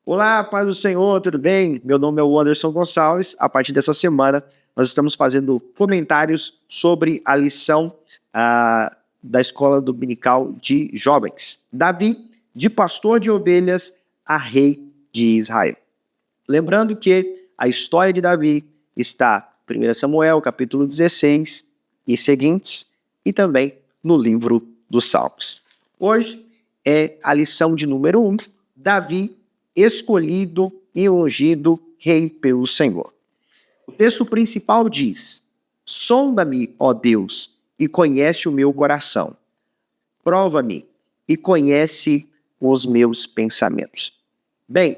Olá, paz do Senhor, tudo bem? Meu nome é o Anderson Gonçalves. A partir dessa semana, nós estamos fazendo comentários sobre a lição da Escola Dominical de Jovens. Davi, de pastor de ovelhas a rei de Israel. Lembrando que a história de Davi está em 1 Samuel, capítulo 16 e seguintes, e também no livro dos Salmos. Hoje é a lição de número 1, Davi, escolhido e ungido rei pelo Senhor. O texto principal diz: sonda-me, ó Deus, e conhece o meu coração. Prova-me e conhece os meus pensamentos. Bem,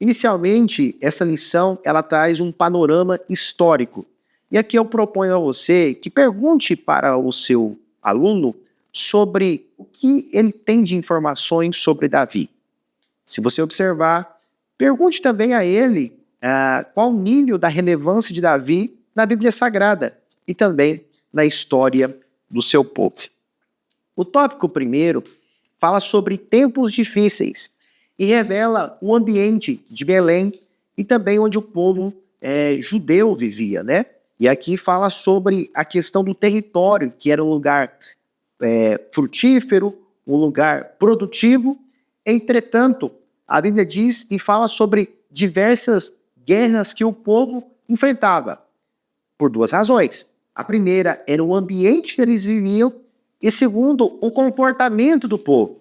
inicialmente, essa lição ela traz um panorama histórico. E aqui eu proponho a você que pergunte para o seu aluno sobre o que ele tem de informações sobre Davi. Se você observar, pergunte também a ele qual o nível da relevância de Davi na Bíblia Sagrada e também na história do seu povo. O tópico primeiro fala sobre tempos difíceis e revela o ambiente de Belém e também onde o povo judeu vivia, né? E aqui fala sobre a questão do território, que era um lugar frutífero, um lugar produtivo. Entretanto, a Bíblia diz e fala sobre diversas guerras que o povo enfrentava, por duas razões. A primeira era o ambiente que eles viviam e segundo, o comportamento do povo.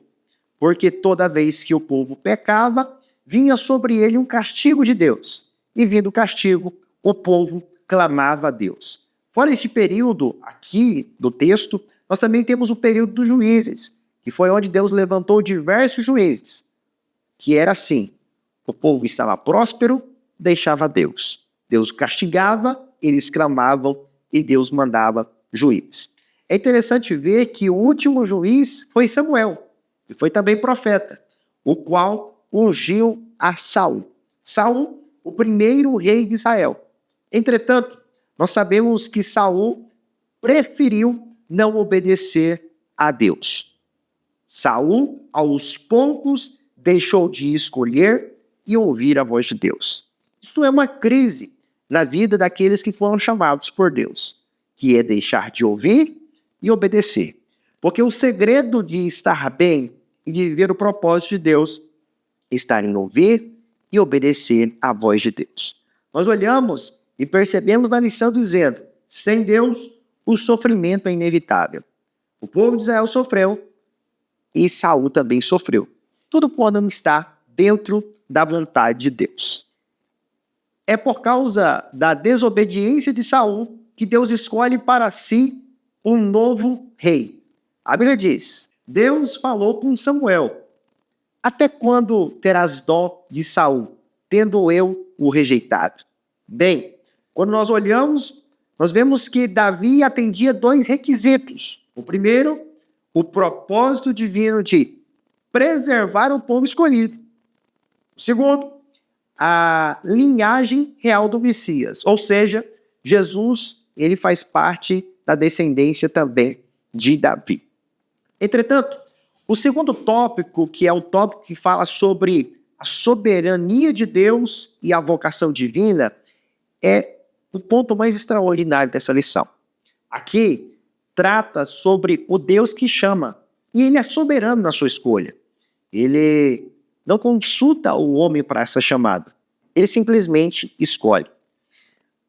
Porque toda vez que o povo pecava, vinha sobre ele um castigo de Deus. E vindo o castigo, o povo clamava a Deus. Fora este período aqui do texto, nós também temos o período dos juízes, que foi onde Deus levantou diversos juízes. Que era assim, o povo estava próspero, deixava Deus. Deus castigava, eles clamavam e Deus mandava juízes. É interessante ver que o último juiz foi Samuel, e foi também profeta, o qual ungiu a Saul. Saul, o primeiro rei de Israel. Entretanto, nós sabemos que Saul preferiu não obedecer a Deus. Saul, aos poucos, deixou de escolher e ouvir a voz de Deus. Isto é uma crise na vida daqueles que foram chamados por Deus, que é deixar de ouvir e obedecer. Porque o segredo de estar bem e de viver o propósito de Deus está em ouvir e obedecer à voz de Deus. Nós olhamos e percebemos na lição dizendo: sem Deus, o sofrimento é inevitável. O povo de Israel sofreu e Saul também sofreu. Tudo pode não estar dentro da vontade de Deus. É por causa da desobediência de Saul que Deus escolhe para si um novo rei. A Bíblia diz: Deus falou com Samuel: até quando terás dó de Saul, tendo eu o rejeitado? Bem, quando nós olhamos, nós vemos que Davi atendia dois requisitos. O primeiro, o propósito divino de preservar o povo escolhido. O segundo, a linhagem real do Messias. Ou seja, Jesus, ele faz parte da descendência também de Davi. Entretanto, o segundo tópico, que é o tópico que fala sobre a soberania de Deus e a vocação divina, é o ponto mais extraordinário dessa lição. Aqui trata sobre o Deus que chama, e ele é soberano na sua escolha. Ele não consulta o homem para essa chamada, ele simplesmente escolhe.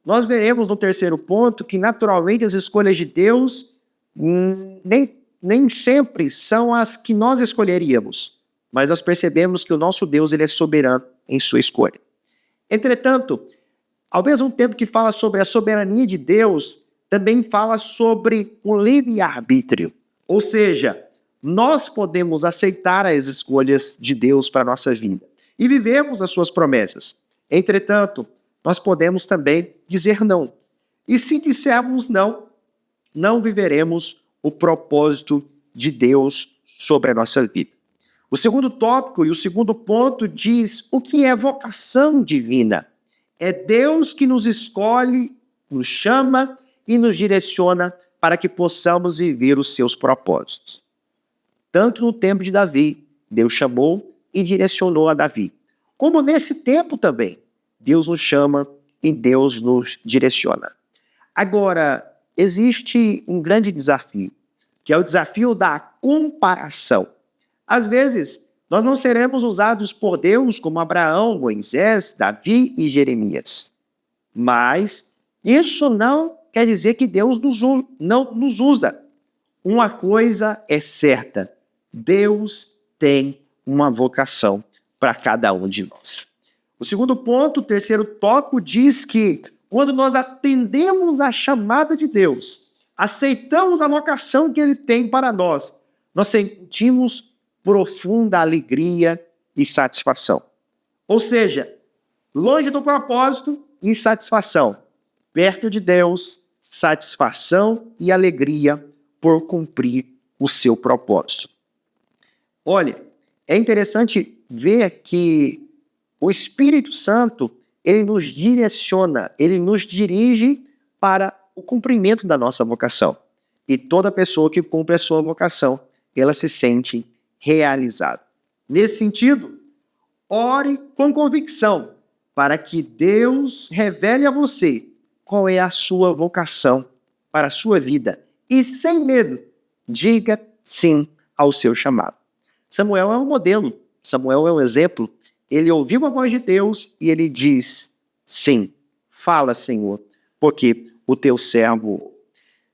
Nós veremos no terceiro ponto que, naturalmente, as escolhas de Deus nem sempre são as que nós escolheríamos, mas nós percebemos que o nosso Deus ele é soberano em sua escolha. Entretanto, ao mesmo tempo que fala sobre a soberania de Deus, também fala sobre o livre-arbítrio. Ou seja, nós podemos aceitar as escolhas de Deus para a nossa vida e vivemos as suas promessas. Entretanto, nós podemos também dizer não. E se dissermos não, não viveremos o propósito de Deus sobre a nossa vida. O segundo tópico e o segundo ponto diz o que é vocação divina. É Deus que nos escolhe, nos chama e nos direciona para que possamos viver os seus propósitos. Tanto no tempo de Davi, Deus chamou e direcionou a Davi. como nesse tempo também, Deus nos chama e Deus nos direciona. Agora, existe um grande desafio, que é o desafio da comparação. Às vezes, nós não seremos usados por Deus como Abraão, Moisés, Davi e Jeremias. Mas isso não quer dizer que Deus não nos usa. Uma coisa é certa: Deus tem uma vocação para cada um de nós. O segundo ponto, o terceiro tópico, diz que quando nós atendemos a chamada de Deus, aceitamos a vocação que Ele tem para nós, nós sentimos profunda alegria e satisfação. Ou seja, longe do propósito, insatisfação. Perto de Deus, satisfação e alegria por cumprir o seu propósito. Olha, é interessante ver que o Espírito Santo, ele nos direciona, ele nos dirige para o cumprimento da nossa vocação. E toda pessoa que cumpre a sua vocação, ela se sente realizada. Nesse sentido, ore com convicção para que Deus revele a você qual é a sua vocação para a sua vida. E sem medo, diga sim ao seu chamado. Samuel é um modelo, Samuel é um exemplo. Ele ouviu a voz de Deus e ele diz: sim, fala, Senhor, porque o teu servo ouve.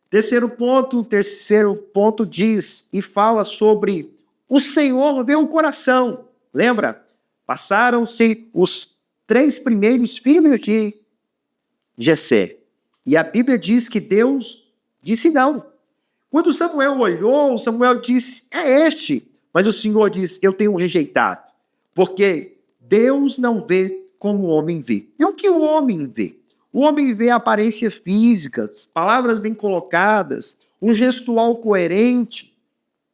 Terceiro ponto diz e fala sobre o Senhor vê o coração. Lembra? Passaram-se os 3 primeiros filhos de Jessé. E a Bíblia diz que Deus disse não. Quando Samuel olhou, Samuel disse: é este. Mas o Senhor disse: eu tenho rejeitado. Porque Deus não vê como o homem vê. E o que o homem vê? O homem vê aparências físicas, palavras bem colocadas, um gestual coerente,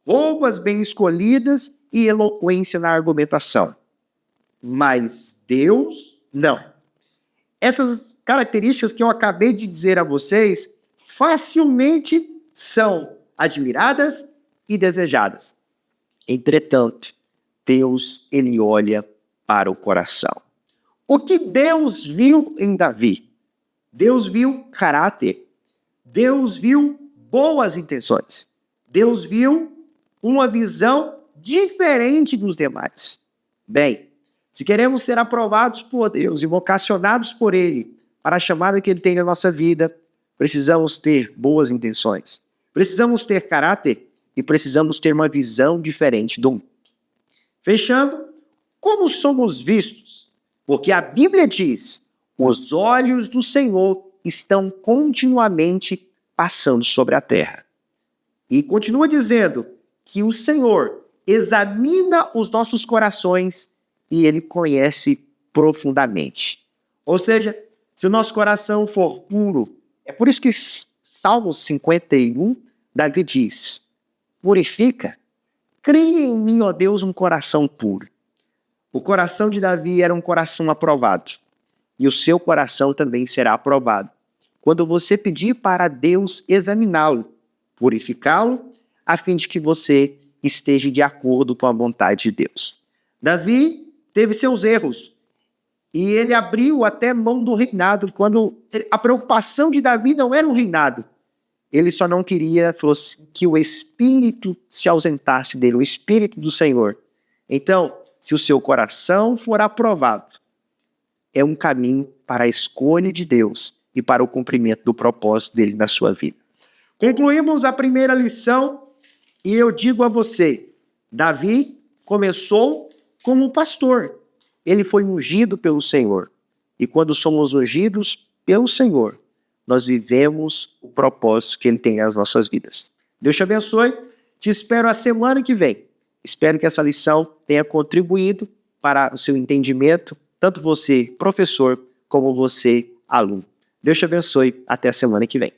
roupas bem escolhidas e eloquência na argumentação. Mas Deus, não. Essas características que eu acabei de dizer a vocês facilmente são admiradas e desejadas. Entretanto, Deus, ele olha para o coração. O que Deus viu em Davi? Deus viu caráter. Deus viu boas intenções. Deus viu uma visão diferente dos demais. Bem, se queremos ser aprovados por Deus e vocacionados por Ele para a chamada que Ele tem na nossa vida, precisamos ter boas intenções. Precisamos ter caráter e precisamos ter uma visão diferente do mundo. Fechando, como somos vistos? Porque a Bíblia diz: os olhos do Senhor estão continuamente passando sobre a terra. E continua dizendo que o Senhor examina os nossos corações e Ele conhece profundamente. Ou seja, se o nosso coração for puro, é por isso que Salmo 51, Davi diz: purifica, cria em mim, ó Deus, um coração puro. O coração de Davi era um coração aprovado. E o seu coração também será aprovado quando você pedir para Deus examiná-lo, purificá-lo, a fim de que você esteja de acordo com a vontade de Deus. Davi teve seus erros e ele abriu até mão do reinado, quando a preocupação de Davi não era o reinado. Ele só não queria que o Espírito se ausentasse dele, o Espírito do Senhor. Então, se o seu coração for aprovado, é um caminho para a escolha de Deus e para o cumprimento do propósito dele na sua vida. Concluímos a primeira lição e eu digo a você: Davi começou como pastor. Ele foi ungido pelo Senhor. E quando somos ungidos pelo Senhor, nós vivemos o propósito que Ele tem nas nossas vidas. Deus te abençoe. Te espero a semana que vem. Espero que essa lição tenha contribuído para o seu entendimento, tanto você, professor, como você, aluno. Deus te abençoe. Até a semana que vem.